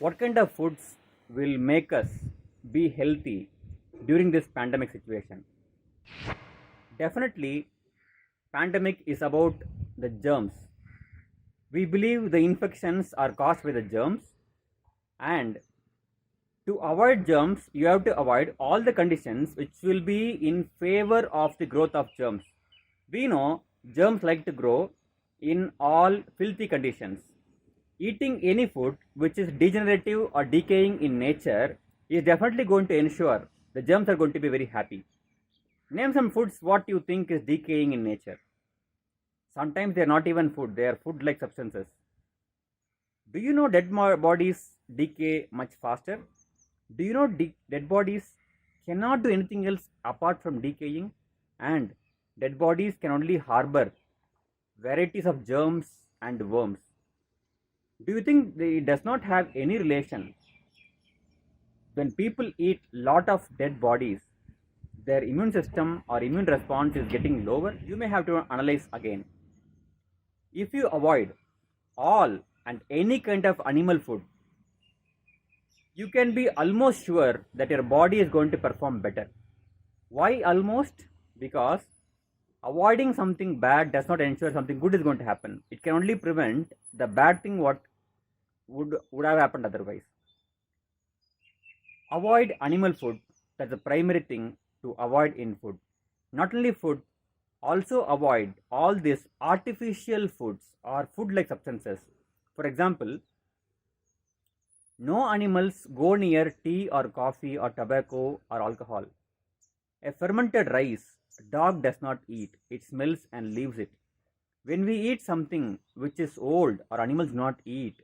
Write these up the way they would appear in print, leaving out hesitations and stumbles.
what kind of foods will make us be healthy during this pandemic situation? Definitely, pandemic is about the germs. We believe the infections are caused by the germs, and to avoid germs, you have to avoid all the conditions which will be in favor of the growth of germs. We know germs like to grow in all filthy conditions. Eating any food which is degenerative or decaying in nature is definitely going to ensure the germs are going to be very happy. Name some foods what you think is decaying in nature. Sometimes they are not even food, they are food like substances. Do you know dead bodies decay much faster? Do you know dead bodies cannot do anything else apart from decaying? And dead bodies can only harbor varieties of germs and worms. Do you think it does not have any relation? When people eat lot of dead bodies, their immune system or immune response is getting lower. You may have to analyze again. If you avoid all and any kind of animal food, you can be almost sure that your body is going to perform better. Why almost? Because avoiding something bad does not ensure something good is going to happen. It can only prevent the bad thing what would have happened otherwise. Avoid animal food. That's the primary thing to avoid in food. Not only food, also avoid all these artificial foods or food like substances. For example, no animals go near tea or coffee or tobacco or alcohol. A fermented rice, a dog does not eat. It smells and leaves it. When we eat something which is old or animals do not eat,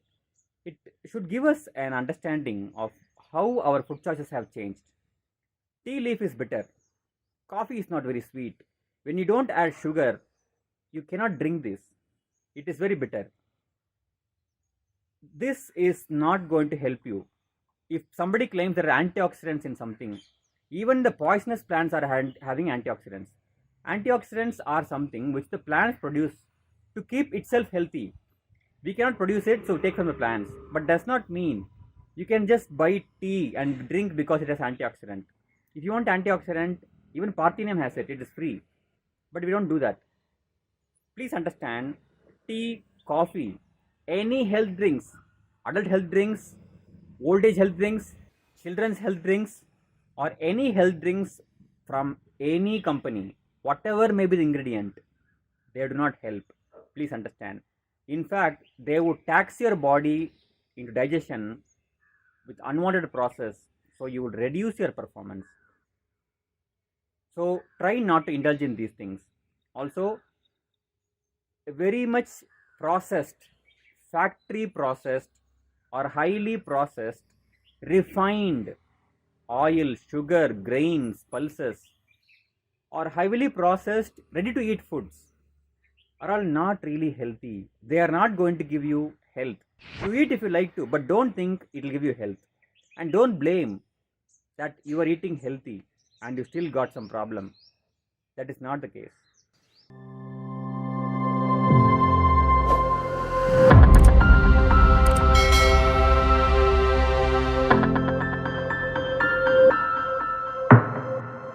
it should give us an understanding of how our food choices have changed. Tea leaf is bitter. Coffee is not very sweet. When you don't add sugar, you cannot drink this. It is very bitter. This is not going to help you. If somebody claims there are antioxidants in something, even the poisonous plants are having antioxidants. Antioxidants are something which the plants produce to keep itself healthy. We cannot produce it, so take from the plants. But does not mean you can just buy tea and drink because it has antioxidant. If you want antioxidant, even Parthenium has it. It is free. But we don't do that. Please understand, tea, coffee, any health drinks, adult health drinks, old age health drinks, children's health drinks, or any health drinks from any company, whatever may be the ingredient, they do not help. Please understand. In fact, they would tax your body into digestion with unwanted process, so you would reduce your performance. So try not to indulge in these things. Also, very much processed, factory processed or highly processed, refined oil, sugar, grains, pulses, or heavily processed, ready to eat foods are all not really healthy. They are not going to give you health. You eat if you like to, but don't think it will give you health. And don't blame that you are eating healthy and you still got some problem. That is not the case.